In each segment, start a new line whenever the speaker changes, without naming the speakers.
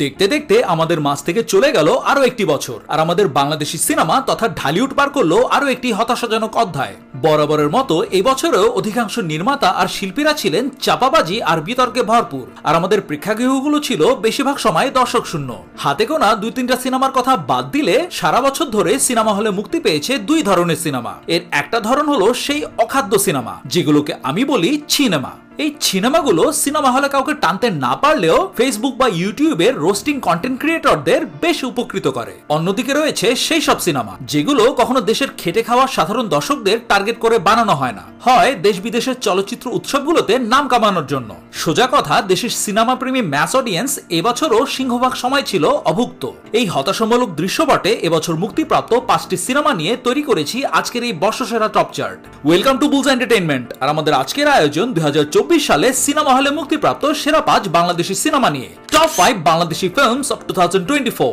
দেখতে দেখতে আমাদের মাঝ থেকে চলে গেল আরো একটি বছর, আর আমাদের বাংলাদেশি সিনেমা তথা ঢালিউড পার করলো আরো একটি হতাশাজনক অধ্যায়। বরাবরের মতো এই বছরেও অধিকাংশ নির্মাতা আর শিল্পীরা ছিলেন চাপাবাজি আর বিতর্কে ভরপুর, আর আমাদের প্রেক্ষাগৃহগুলো ছিল বেশিরভাগ সময় দর্শক শূন্য। হাতে গোনা 2-3টা সিনেমার কথা বাদ দিলে সারা বছর ধরে সিনেমা হলে মুক্তি পেয়েছে 2 ধরনের সিনেমা। এর একটা ধরন হলো সেই অখাদ্য সিনেমা, যেগুলোকে আমি বলি সিনেমা। এই সিনেমাগুলো সিনেমা হলে কাউকে টানতে না পারলেও ফেসবুক বা ইউটিউবের রোস্টিং কন্টেন্ট ক্রিয়েটরদের বেশ উপকৃত করে। অন্যদিকে রয়েছে সেই সব সিনেমা যেগুলো কখনো দেশের খেটে খাওয়া সাধারণ দর্শকদের টার্গেট করে বানানো হয় না, হয় দেশ বিদেশের চলচ্চিত্র উৎসবগুলোতে নাম কামানোর জন্য। সোজা কথা, দেশের সিনেমা প্রেমী ম্যাস অডিয়েন্স এবছরও সিংহভাগ সময় ছিল অভুক্ত। এই হতাশামূলক দৃশ্যপটে এবছর মুক্তিপ্রাপ্ত 5টি সিনেমা নিয়ে তৈরি করেছি আজকের এই বর্ষসেরা top chart. Welcome to Bulls Entertainment. আর আমাদের আজকের আয়োজন 2024 সালে সিনেমা হলে মুক্তিপ্রাপ্ত সেরা 5 বাংলাদেশি সিনেমা নিয়ে, top 5 Bangladeshi films of 2024।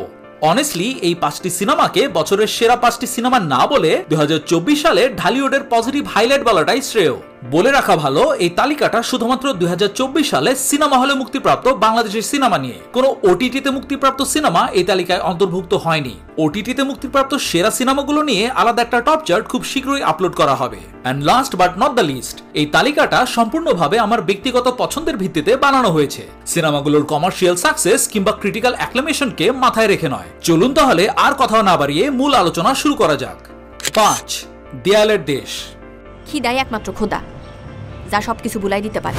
Honestly এই 5টি সিনেমাকে বছরের সেরা 5টি সিনেমা না বলে 2024 সালে ঢালিউডের পজিটিভ হাইলাইট বলাটাই শ্রেয়। বলে রাখা ভালো, এই তালিকাটা শুধুমাত্র 2024 সালে সিনেমা হলে মুক্তিপ্রাপ্ত বাংলাদেশের সিনেমা নিয়ে। কোনো ওটিটিতে মুক্তিপ্রাপ্ত সিনেমা এই তালিকায় অন্তর্ভুক্ত হয়নি। ওটিটিতে মুক্তিপ্রাপ্ত সেরা সিনেমাগুলো নিয়ে আলাদা একটা টপ চার্ট খুব শীঘ্রই আপলোড করা হবে। And last but not the least, এই তালিকাটা সম্পূর্ণভাবে আমার ব্যক্তিগত পছন্দের ভিত্তিতে বানানো হয়েছে, সিনেমাগুলোর কমার্শিয়াল সাকসেস কিংবা ক্রিটিক্যাল অ্যাক্লামেশনকে মাথায় রেখে নয়। চলুন তাহলে আর কথা না বাড়িয়ে মূল আলোচনা শুরু করা যাক। 5, দেয়ালের দেশ।
খিদাই একমাত্র খোদা, যা সবকিছু বুলাই দিতে পারে।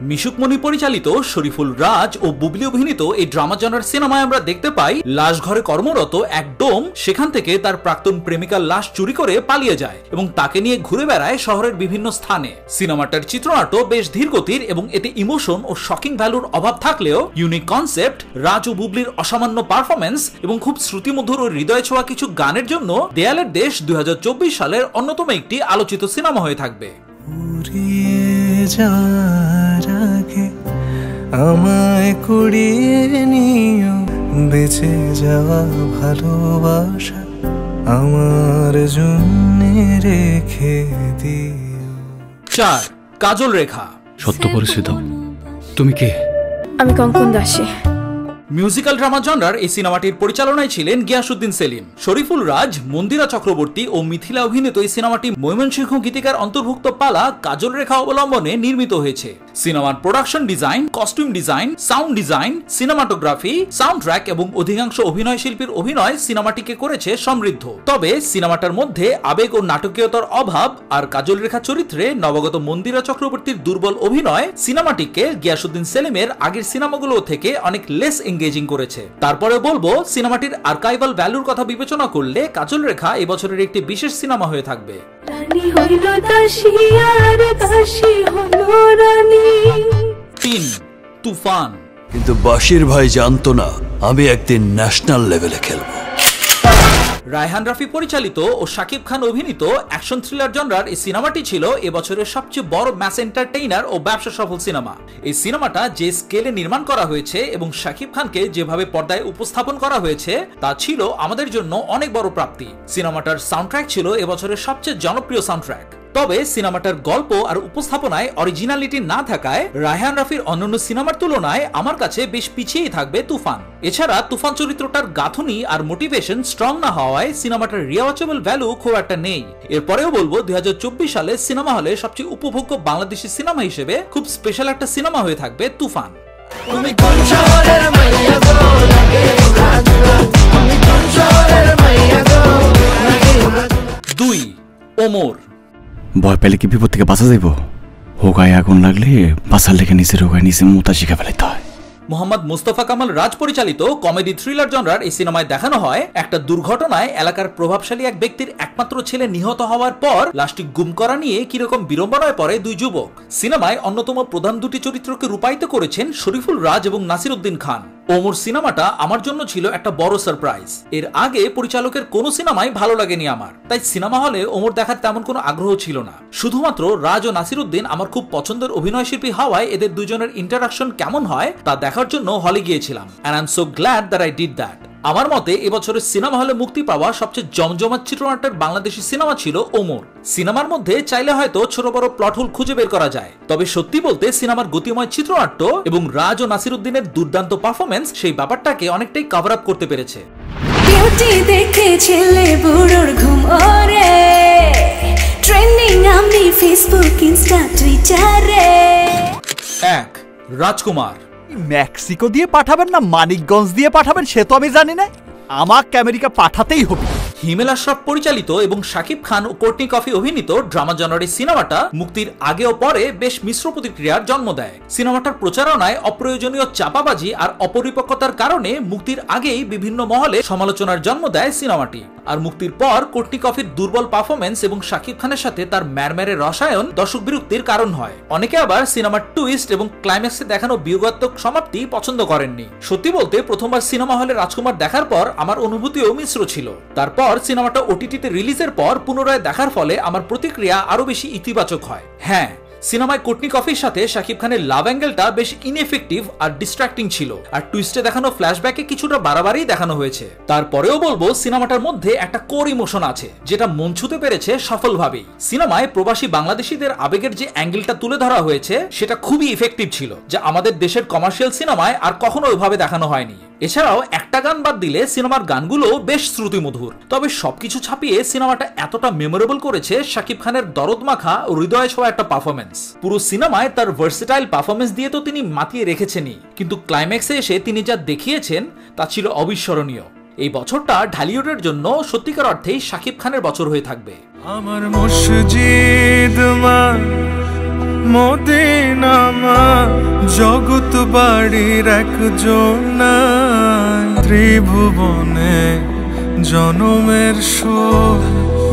মিশুক মনি পরিচালিত, শরীফুল রাজ ও বুবলি অভিনীত এই ড্রামা জনার সিনেমায় আমরা দেখতে পাই লাশ ঘরে কর্মরত এক ডোম সেখান থেকে তার প্রাক্তন প্রেমিকার লাশ চুরি করে পালিয়ে যায় এবং তাকে নিয়ে ঘুরে বেড়ায় শহরের বিভিন্ন স্থানে। সিনেমাটার চিত্রনাট্য বেশ ধীরগতির এবং এতে ইমোশন ও শকিং ভ্যালুর অভাব থাকলেও ইউনিক কনসেপ্ট, রাজ ও বুবলির অসামান্য পারফরমেন্স এবং খুব শ্রুতিমধুর ও হৃদয় ছোঁয়া কিছু গানের জন্য দেয়ালের দেশ 2024 সালের অন্যতম একটি আলোচিত সিনেমা হয়ে থাকবে।
আমায় কুড়িয়ে নিও, বেঁচে যাওয়া ভালোবাসা আমার জন্য রেখে দিও।
4, কাজল রেখা।
সত্য পরিচিত, তুমি কে?
আমি কঙ্কন দাসী।
মিউজিক্যাল ড্রামা জনরার এই সিনেমাটির পরিচালনায় ছিলেন গিয়াসউদ্দিন সেলিম। শরীফুল রাজ, মন্দিরা চক্রবর্তী ও মিথিলা অভিনীত এই সিনেমাটি ময়মনসিংহ গীতিকার অন্তর্ভুক্ত পালা কাজল রেখা অবলম্বনে নির্মিত হয়েছে। সিনেমার production design, costume design, sound design, cinematography, sound track এবং অধিকাংশ অভিনয় শিল্পীর অভিনয় সিনেমাটিকে করেছে সমৃদ্ধ। তবে সিনেমাটার মধ্যে আবেগ ও নাটকীয়তার অভাব আর কাজল রেখা চরিত্রে নবাগত মন্দিরা চক্রবর্তীর দুর্বল অভিনয় সিনেমাটিকে গিয়াসউদ্দিন সেলিমের আগের সিনেমাগুলো থেকে অনেক লেস এঙ্গেজিং করেছে। তারপরে বলবো, সিনেমাটির আর্কাইভাল ভ্যালুর কথা বিবেচনা করলে কাজল রেখা এবছরের একটি বিশেষ সিনেমা হয়ে থাকবে। 3, তুফান।
কিন্তু বাশির ভাই জানতো না আমি একদিন ন্যাশনাল লেভেলে খেলবো।
রায়হান রাফি পরিচালিত ও শাকিব খান অভিনীত অ্যাকশন থ্রিলার জনরার এই সিনেমাটি ছিল এবছরের সবচেয়ে বড় ম্যাস এন্টারটেইনার ও ব্যবসা সফল সিনেমা। এই সিনেমাটা যে স্কেলে নির্মাণ করা হয়েছে এবং শাকিব খানকে যেভাবে পর্দায় উপস্থাপন করা হয়েছে তা ছিল আমাদের জন্য অনেক বড় প্রাপ্তি। সিনেমাটার সাউন্ডট্র্যাক ছিল এবছরের সবচেয়ে জনপ্রিয় সাউন্ডট্র্যাক। তবে সিনেমাটার গল্প আর উপস্থাপনায় অরিজিনালিটি না থাকায় রায়হান রাফির অন্যান্য সিনেমার তুলনায় আমার কাছে বেশ পিছিয়েই থাকবে তুফান। এছাড়া তুফান চরিত্রটার গাঁথনি আর মোটিভেশন স্ট্রং না হওয়ায় সিনেমাটার রিওয়াচেবল ভ্যালু খুব একটা নেই। এরপরেও বলবো 2024 সালে সিনেমা হলে সবচেয়ে উপভোগ্য বাংলাদেশি সিনেমা হিসেবে খুব স্পেশাল একটা সিনেমা হয়ে থাকবে তুফান। 2, ওমর।
ভয় পেলে কি বিপদ থেকে বাঁচা যাইব? হোগায় আগুন লাগলে বাঁচার লেগে নিচে হোগায় নিচে মোতা শিখে ফেলাইতে হয়।
মোহাম্মদ মুস্তাফা কামাল রাজ পরিচালিত কমেডি থ্রিলার জনরার এই সিনেমায় দেখানো হয় একটা দুর্ঘটনায় এলাকার প্রভাবশালী এক ব্যক্তির একমাত্র ছেলে নিহত হওয়ার পর লাশটি গুম করা নিয়ে কিরকম বিড়ম্বনায় পড়ে 2 যুবক। সিনেমায় অন্যতম প্রধান 2টি চরিত্রকে রূপায়িত করেছেন শরীফুল রাজ এবং নাসিরউদ্দিন খান। ওমর সিনেমাটা আমার জন্য ছিল একটা বড় সারপ্রাইজ। এর আগে পরিচালকের কোনো সিনেমাই ভালো লাগেনি আমার, তাই সিনেমা হলে ওমর দেখার তেমন কোনো আগ্রহ ছিল না। শুধুমাত্র রাজ ও নাসিরউদ্দিন আমার খুব পছন্দের অভিনয় শিল্পী হওয়ায় এদের দুজনের ইন্টারাকশন কেমন হয় তা দেখার জন্য হলে গিয়েছিলাম। And I'm so glad that I did that. আমার মতে এবছরের সিনেমা হলে মুক্তি পাওয়া সবচেয়ে জমজমাট চিত্রনাট্যের বাংলাদেশি সিনেমা ছিল ওমর। সিনেমার মধ্যে চাইলে হয়তো ছোট বড় প্লট হোল খুঁজে বের করা যায়, তবে সত্যি বলতে সিনেমার গতিময় চিত্রনাট্য এবং রাজ ও নাসিরউদ্দিনের দুর্দান্ত পারফরমেন্স সেই ব্যাপারটাকে অনেকটাই কভার আপ করতে পেরেছে।
বিউটি দেখে ছেলে বুড়োর ঘুম ওরে, ট্রেন্ডিং আমি ফেসবুক ইনস্টা টুইটারে।
1. রাজকুমার।
মেক্সিকো দিয়ে পাঠাবেন না মানিকগঞ্জ দিয়ে পাঠাবেন সে তো আমি জানি না, আমাকে আমেরিকা পাঠাতেই হবে।
হিমেল আশরাফ পরিচালিত এবং শাকিব খান ও কোর্টনি কফি অভিনীত ড্রামা জনারের সিনেমাটা মুক্তির আগে ও পরে বেশ মিশ্র প্রতিক্রিয়ার জন্ম দেয়। সিনেমাটার প্রচারণায় অপ্রয়োজনীয় চাপাবাজি আর অপরিপক্কতার কারণে মুক্তির আগেই বিভিন্ন মহলে সমালোচনার জন্ম দেয় সিনেমাটি। আর মুক্তির পর কোর্টনি কফির দুর্বল পারফরমেন্স এবং শাকিব খানের সাথে তার ম্যারম্যারের রসায়ন দর্শক বিরক্তির কারণ হয়। অনেকে আবার সিনেমার টুইস্ট এবং ক্লাইম্যাক্সে দেখানো বিয়োগাত্মক সমাপ্তি পছন্দ করেননি। সত্যি বলতে প্রথমবার সিনেমা হলে রাজকুমার দেখার পর আমার অনুভূতিও মিশ্র ছিল। তারপর সিনেমাটা ওটিটিতে রিলিজের পর পুনরায় দেখার ফলে আমার প্রতিক্রিয়া আরো বেশি ইতিবাচক হয়। হ্যাঁ, সিনেমায় কোর্টনি কফির সাথে শাকিব খানের লাভ অ্যাঙ্গেলটা বেশ ইনএফেক্টিভ আর ডিস্ট্রাক্টিং ছিল, আর টুইস্টে দেখানো ফ্ল্যাশব্যাকে কিছুটা বাড়াবাড়ি দেখানো হয়েছে। তারপরেও বলবো সিনেমাটার মধ্যে একটা কোর ইমোশন আছে যেটা মন ছুঁতে পেরেছে সফলভাবেই। সিনেমায় প্রবাসী বাংলাদেশিদের আবেগের যে অ্যাঙ্গেলটা তুলে ধরা হয়েছে সেটা খুবই ইফেক্টিভ ছিল, যা আমাদের দেশের কমার্শিয়াল সিনেমায় আর কখনো ওইভাবে দেখানো হয়নি। এছাড়াও একটা গান বাদ দিলে সিনেমার গানগুলো বেশ শ্রুতিমধুর। তবে সবকিছু ছাপিয়ে সিনেমাটা এতটা মেমোরেবল করেছে শাকিব খানের দরদ মাখা ও হৃদয় ছোঁয়া একটা পারফরমেন্স। পুরো সিনেমায় তার ভার্সেটাইল পারফরমেন্স দিয়ে তো তিনি মাতিয়ে রেখেছেনই, কিন্তু ক্লাইম্যাক্সে এসে তিনি যা দেখিয়েছেন তা ছিল অবিস্মরণীয়। এই বছরটা ঢালিউডের জন্য সত্যিকার অর্থেই শাকিব খানের বছর হয়ে থাকবে।
আমার মসজিদ মা মদিনা মা জগৎ বাড়ির একজন ত্রিভুবনে জনমের সুখ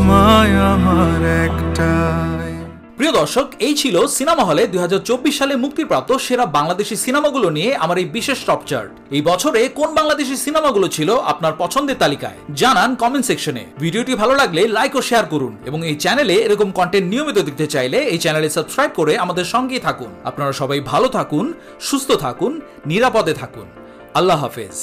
মায় আমার একটাই।
প্রিয় দর্শক, এই ছিল সিনেমা হলে 2024 সালে মুক্তিপ্রাপ্ত সেরা বাংলাদেশি সিনেমাগুলো নিয়ে আমার এই বিশেষ টপ চার্ট। এই বছরে কোন বাংলাদেশি সিনেমাগুলো ছিল আপনার পছন্দের তালিকায় জানান কমেন্ট সেকশনে। ভিডিওটি ভালো লাগলে লাইক ও শেয়ার করুন, এবং এই চ্যানেলে এরকম কন্টেন্ট নিয়মিত দেখতে চাইলে এই চ্যানেলে সাবস্ক্রাইব করে আমাদের সঙ্গেই থাকুন। আপনারা সবাই ভালো থাকুন, সুস্থ থাকুন, নিরাপদে থাকুন। আল্লাহ হাফেজ।